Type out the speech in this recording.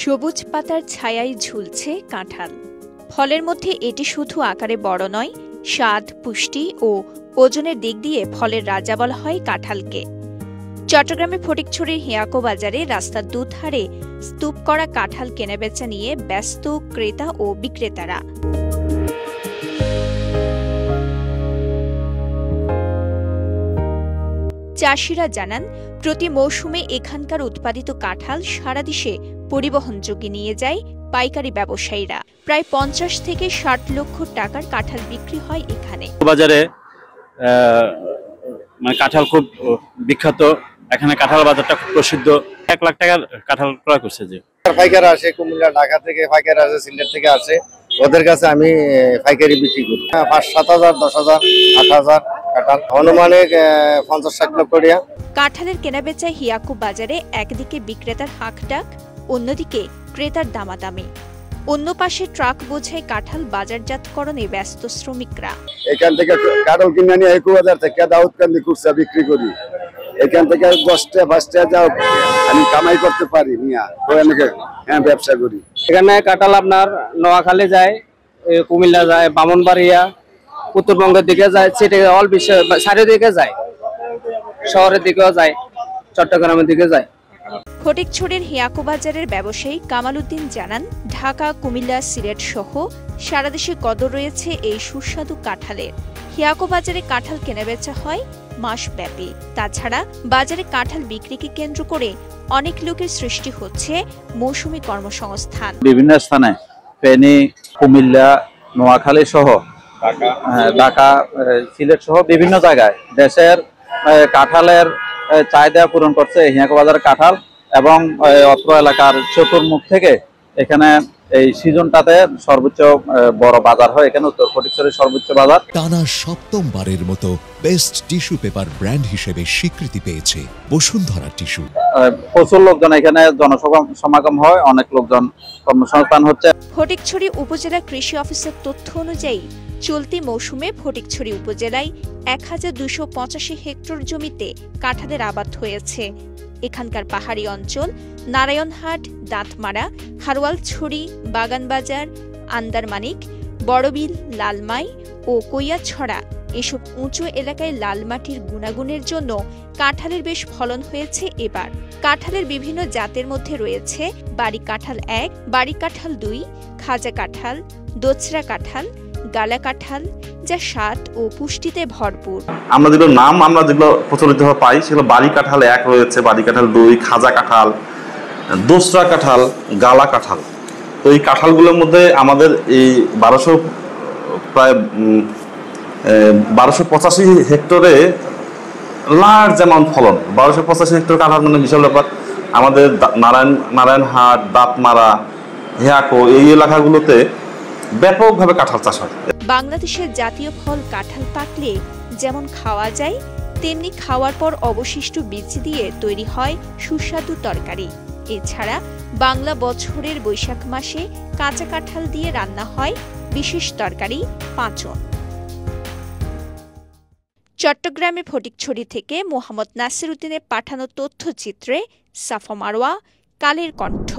সবুজ পাতার ছায়ায় ঝুলছে কাঁঠাল। ফলের মধ্যে এটি শুধু আকারে বড় নয়, স্বাদ, পুষ্টি ও ওজনের দিক দিয়ে ফলের রাজা বলা হয় কাঁঠালকে। চট্টগ্রামের ফটিকছড়ির হিয়াকো বাজারে রাস্তার দুধারে স্তূপ করা কাঁঠাল কেনাবেচা নিয়ে ব্যস্ত ক্রেতা ও বিক্রেতারা। চাষিরা জানান, প্রতি মৌসুমে এখানকার উৎপাদিত কাঁঠাল সারা দেশে পরিবহনযোগে নিয়ে যায় পাইকারি ব্যবসায়ীরা। প্রায় ৫০ থেকে ৬০ লক্ষ টাকার কাঁঠাল বিক্রি হয় এখানে। বাজারে কাঁঠাল খুব বিখ্যাত, এখানে কাঁঠাল বাজারটা খুব প্রসিদ্ধ। ১ লাখ টাকার কাঁঠাল ক্রয় করছে। যে পাইকাররা আসে, কুমিল্লা, ঢাকা থেকে পাইকার আসে, সিলেট থেকে আসে, ওদের কাছে আমি পাইকারি বিক্রি করি। ৫-৭ হাজার, ১০ হাজার, ৮ হাজার কাঁঠাল, অনুমানিক ৫০-৬০ লক্ষ টাকা। কাঁঠালের কেনাবেচায় হিয়াকো বাজারে একদিকে বিক্রেতার হাঁকডাক, অন্যদিকে ক্রেতার দামাদামি। অন্য পাশে ট্রাক বোঝাই কাঁঠাল বাজারজাতকরণে ব্যস্ত শ্রমিকরা। এখান থেকে কাঁঠাল কিনে নিয়ে হিয়াকো বাজার থেকে দাউদকান্দি খুচরা বিক্রি করি। এখান থেকে 10টা 5টা যাও আমি কামাই করতে পারি, ব্যবসা করি। এখানে কাঁঠাল আপনার নোয়াখালী যায়, কুমিল্লা যায়, ব্রাহ্মণবাড়িয়া, উত্তরবঙ্গের দিকে যায়, অল বিশ্ব চারিদিকে যায়, শহরের দিকেও যায়, চট্টগ্রামের দিকে যায়। ফটিকছড়ির হিয়াকো বাজারের ব্যবসায়ী কামাল উদ্দিন জানান, ঢাকা, কুমিল্লা, সিলেট সহ সারা দেশে কদর রয়েছে এই সুস্বাদু কাঁঠালের। হিয়াকো বাজারে কাঁঠাল কেনাবেচা হয় মাসব্যাপী। তাছাড়া বাজারে কাঁঠাল বিক্রিকে কেন্দ্র করে অনেক লোকের সৃষ্টি হচ্ছে মৌসুমী কর্মসংস্থান। বিভিন্ন স্থানে ফেনী, কুমিল্লা, নোয়াখালী সহ ঢাকা, সিলেট সহ বিভিন্ন জায়গায় দেশের কাঁঠালের চাহিদা পূরণ করছে হিয়াকো বাজারের কাঁঠাল। এবং অত্র এলাকার চতুর্মুখ থেকে এখানে এই সিজনটাতে সর্বোচ্চ বড় বাজার হয়। এখানে উত্তর ফটিকছড়ির সর্বোচ্চ বাজার। টানা ৭মবারের মতো বেস্ট টিস্যু পেপার ব্র্যান্ড হিসেবে স্বীকৃতি পেয়েছে বসুন্ধরা টিস্যু। প্রচুর লোকজন এখানে জনসমাগম হয়, অনেক লোকজন কর্মসংস্থান হচ্ছে। ফটিকছড়ি উপজেলা কৃষি অফিসের তথ্য অনুযায়ী চলতি মৌসুমে ফটিকছড়ি উপজেলায় ১,২৮৫ হেক্টর জমিতে কাঁঠালের আবাদ হয়েছে। এখানকার পাহাড়ি অঞ্চল নারায়ণহাট, দাঁতমারা, হারোয়ালছড়ি, বাগানবাজার, আন্দারমানিক, বড়বিল, লালমাই ও কৈয়াছড়া এসব উঁচু এলাকায় লাল মাটির গুণাগুণের জন্য কাঁঠালের বেশ ফলন হয়েছে এবার। কাঁঠালের বিভিন্ন জাতের মধ্যে রয়েছে বাড়ি কাঁঠাল ১, বাড়ি কাঁঠাল ২, খাজা কাঁঠাল, দোচরা কাঁঠাল, গালা কাঁঠাল, যা স্বাদ ও পুষ্টিতে ভরপুর। আমরা যেগুলো প্রচলিত পাই সেগুলো বাড়ি কাঁঠাল ১ রয়েছে, বাড়ি কাঁঠাল ২, খাজা কাঁঠাল, দোসরা কাঁঠাল, গালা কাঁঠাল। তো এই কাঁঠালগুলোর মধ্যে আমাদের এই প্রায় ১২৮৫ হেক্টরে লার্জ অ্যামাউন্ট ফলন। ১২৮৫ হেক্টর কাঁঠাল মানে বিশাল ব্যাপার। আমাদের নারায়ণহাট, দাঁতমারা, হিয়াকো এই এলাকাগুলোতে ব্যাপকভাবে কাঁঠাল চাষ হয়। বাংলাদেশের জাতীয় ফল কাঁঠাল পাকলে যেমন খাওয়া যায়, তেমনি খাওয়ার পর অবশিষ্ট বীজ দিয়ে তৈরি হয় সুস্বাদু তরকারি। এছাড়া বাংলা বছরের বৈশাখ মাসে কাঁচা কাঁঠাল দিয়ে রান্না হয় বিশেষ তরকারি পাঁচন। চট্টগ্রামে ফটিকছড়ি থেকে মোহাম্মদ নাসির উদ্দিনের পাঠানো তথ্যচিত্রে সাফা মারওয়া, কালের কণ্ঠ।